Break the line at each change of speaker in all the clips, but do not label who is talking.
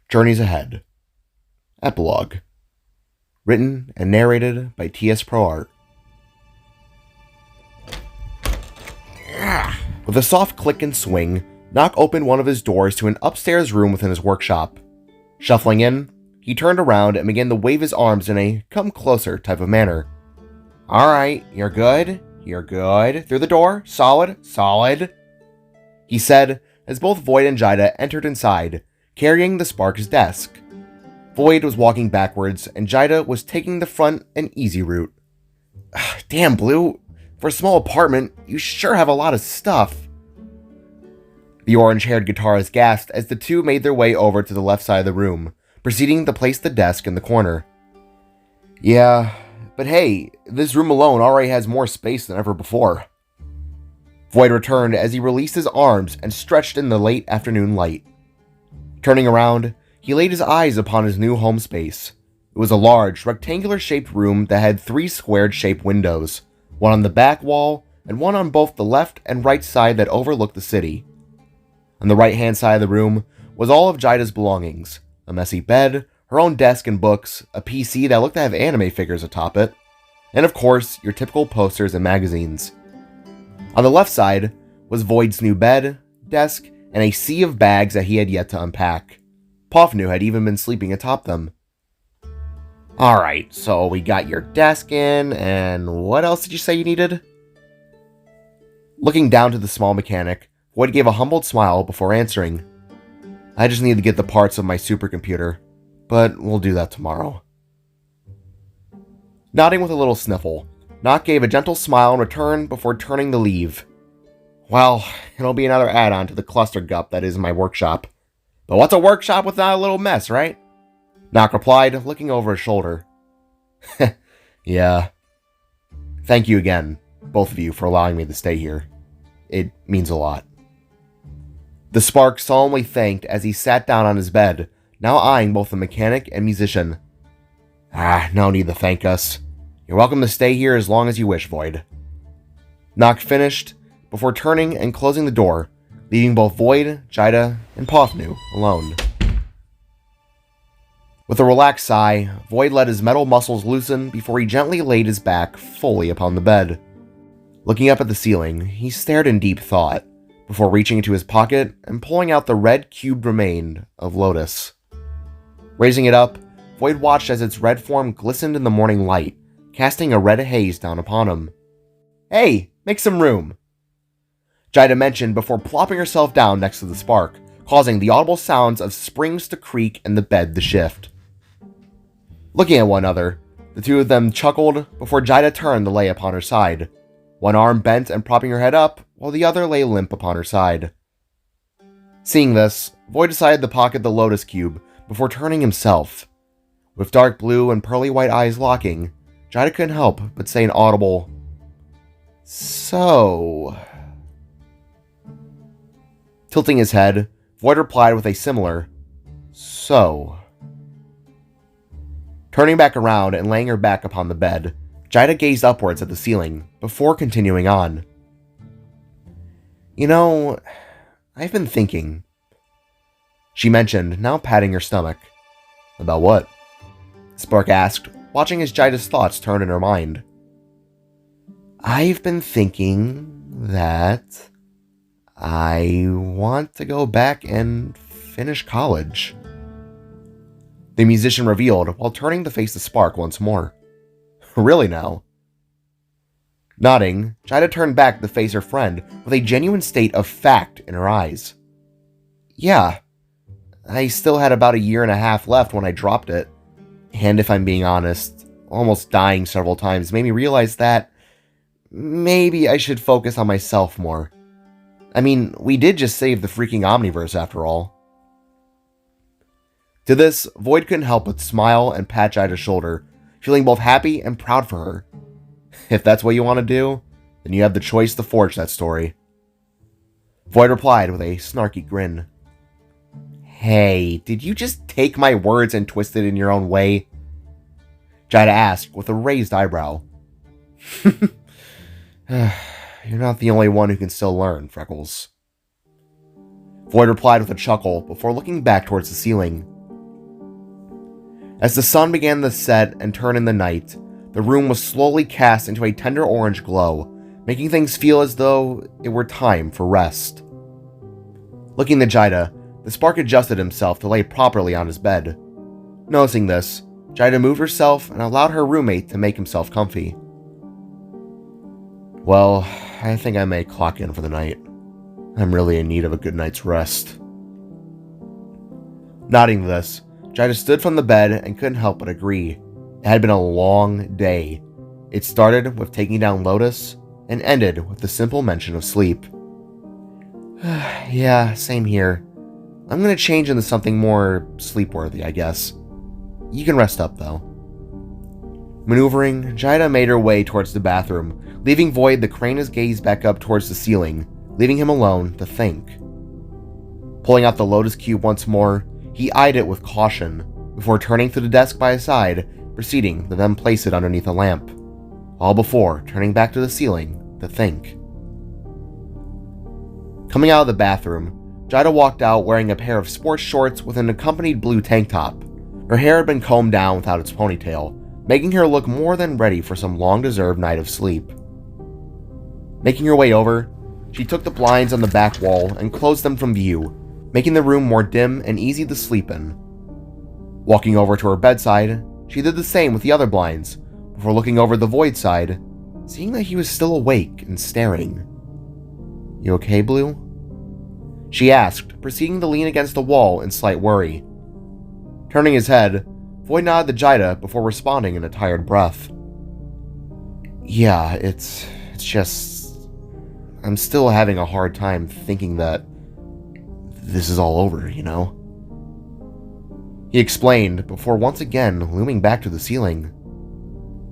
Journeys Ahead. Epilogue. Written and narrated by Tsproart. With a soft click and swing, Nock opened one of his doors to an upstairs room within his workshop. Shuffling in, he turned around and began to wave his arms in a come closer type of manner. Alright, you're good. You're good. Through the door. Solid. Solid. He said as both Void and Jida entered inside, carrying the Spark's desk. Void was walking backwards, and Jida was taking the front and easy route. Damn, Blue. For a small apartment, you sure have a lot of stuff. The orange-haired guitarist gasped as the two made their way over to the left side of the room, proceeding to place the desk in the corner. Yeah, but hey, this room alone already has more space than ever before. Void returned as he released his arms and stretched in the late afternoon light. Turning around, he laid his eyes upon his new home space. It was a large, rectangular-shaped room that had 3 squared-shaped windows, one on the back wall and one on both the left and right side that overlooked the city. On the right-hand side of the room was all of Jida's belongings, a messy bed, her own desk and books, a PC that looked to have anime figures atop it, and of course, your typical posters and magazines. On the left side was Void's new bed, desk, and a sea of bags that he had yet to unpack. Pofnu had even been sleeping atop them. Alright, so we got your desk in, and what else did you say you needed? Looking down to the small mechanic, Void gave a humbled smile before answering. I just need to get the parts of my supercomputer, but we'll do that tomorrow. Nodding with a little sniffle, Nock gave a gentle smile in return before turning to leave. Well, it'll be another add-on to the cluster gup that is my workshop. But what's a workshop without a little mess, right? Nock replied, looking over his shoulder. Yeah. Thank you again, both of you, for allowing me to stay here. It means a lot. The Spark solemnly thanked as he sat down on his bed, now eyeing both the mechanic and musician. No need to thank us. You're welcome to stay here as long as you wish, Void. Nock finished, before turning and closing the door, leaving both Void, Jida, and Pofnu alone. With a relaxed sigh, Void let his metal muscles loosen before he gently laid his back fully upon the bed. Looking up at the ceiling, he stared in deep thought, before reaching into his pocket and pulling out the red cubed remain of Lotus. Raising it up, Void watched as its red form glistened in the morning light, casting a red haze down upon him. Hey, make some room! Jida mentioned before plopping herself down next to the Spark, causing the audible sounds of springs to creak and the bed to shift. Looking at one another, the two of them chuckled before Jida turned to lay upon her side, one arm bent and propping her head up, while the other lay limp upon her side. Seeing this, Void decided to pocket the Lotus Cube before turning himself. With dark blue and pearly white eyes locking, Jida couldn't help but say an audible, So... Tilting his head, Void replied with a similar, So... Turning back around and laying her back upon the bed, Jida gazed upwards at the ceiling, before continuing on. You know, I've been thinking, she mentioned, now patting her stomach. About what? Spark asked, watching as Jida's thoughts turned in her mind. I've been thinking that I want to go back and finish college. The musician revealed while turning to face the Spark once more. Really now? Nodding, Jida turned back to face her friend with a genuine state of fact in her eyes. Yeah, I still had about 1.5 years left when I dropped it, and if I'm being honest, almost dying several times made me realize that maybe I should focus on myself more. I mean, we did just save the freaking Omniverse after all. To this, Void couldn't help but smile and pat Jida's shoulder, feeling both happy and proud for her. If that's what you want to do, then you have the choice to forge that story. Void replied with a snarky grin. Hey, did you just take my words and twist it in your own way? Jida asked with a raised eyebrow. You're not the only one who can still learn, Freckles. Void replied with a chuckle before looking back towards the ceiling. As the sun began to set and turn in the night, the room was slowly cast into a tender orange glow, making things feel as though it were time for rest. Looking at Jida, the spark adjusted himself to lay properly on his bed. Noticing this, Jida moved herself and allowed her roommate to make himself comfy. "Well, I think I may clock in for the night. I'm really in need of a good night's rest." Nodding to this, Jida stood from the bed and couldn't help but agree. It had been a long day. It started with taking down Lotus and ended with the simple mention of sleep. "Yeah, same here. I'm gonna change into something more sleep-worthy, I guess. You can rest up, though." Maneuvering, Jida made her way towards the bathroom, leaving Void to crane his gaze back up towards the ceiling, leaving him alone to think. Pulling out the Lotus Cube once more, he eyed it with caution, before turning to the desk by his side, proceeding to then place it underneath a lamp, all before turning back to the ceiling to think. Coming out of the bathroom, Jida walked out wearing a pair of sports shorts with an accompanied blue tank top. Her hair had been combed down without its ponytail, making her look more than ready for some long-deserved night of sleep. Making her way over, she took the blinds on the back wall and closed them from view, making the room more dim and easy to sleep in. Walking over to her bedside, she did the same with the other blinds, before looking over the Void side, seeing that he was still awake and staring. "You okay, Blue?" she asked, proceeding to lean against the wall in slight worry. Turning his head, Void nodded to Jida before responding in a tired breath. "Yeah, it's just... I'm still having a hard time thinking that this is all over, you know?" He explained before once again looming back to the ceiling.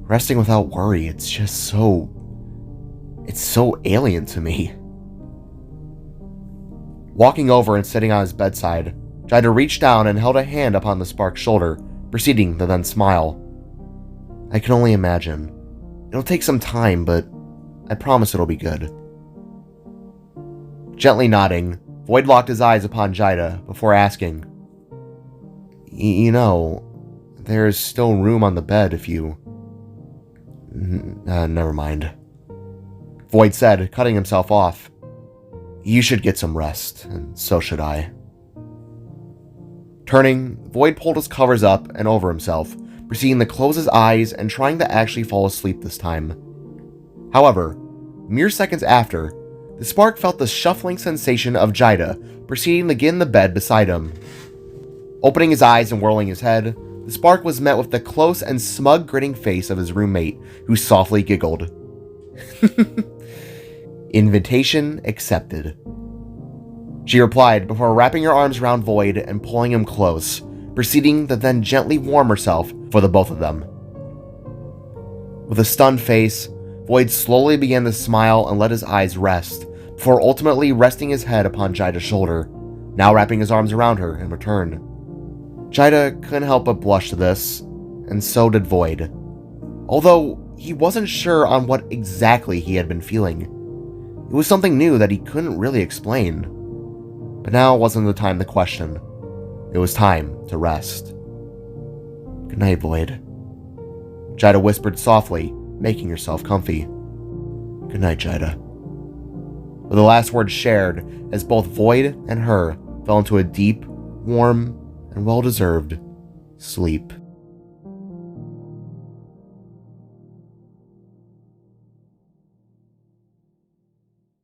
"Resting without worry, it's so alien to me." Walking over and sitting on his bedside, Jida reached down and held a hand upon the spark's shoulder, proceeding to then smile. "I can only imagine. It'll take some time, but I promise it'll be good." Gently nodding, Void locked his eyes upon Jida before asking, You know, there's still room on the bed if you... Never mind," Void said, cutting himself off. "You should get some rest, and so should I." Turning, Void pulled his covers up and over himself, proceeding to close his eyes and trying to actually fall asleep this time. However, mere seconds after, the spark felt the shuffling sensation of Jida proceeding to get in the bed beside him. Opening his eyes and whirling his head, the spark was met with the close and smug grinning face of his roommate, who softly giggled. "Invitation accepted," she replied before wrapping her arms around Void and pulling him close, proceeding to then gently warm herself for the both of them. With a stunned face, Void slowly began to smile and let his eyes rest, before ultimately resting his head upon Jida's shoulder, now wrapping his arms around her in return. Jida couldn't help but blush to this, and so did Void, although he wasn't sure on what exactly he had been feeling. It was something new that he couldn't really explain. But now wasn't the time to question. It was time to rest. "Good night, Void," Jida whispered softly, making herself comfy. "Good night, Jida," were the last words shared as both Void and her fell into a deep, warm, and well-deserved sleep.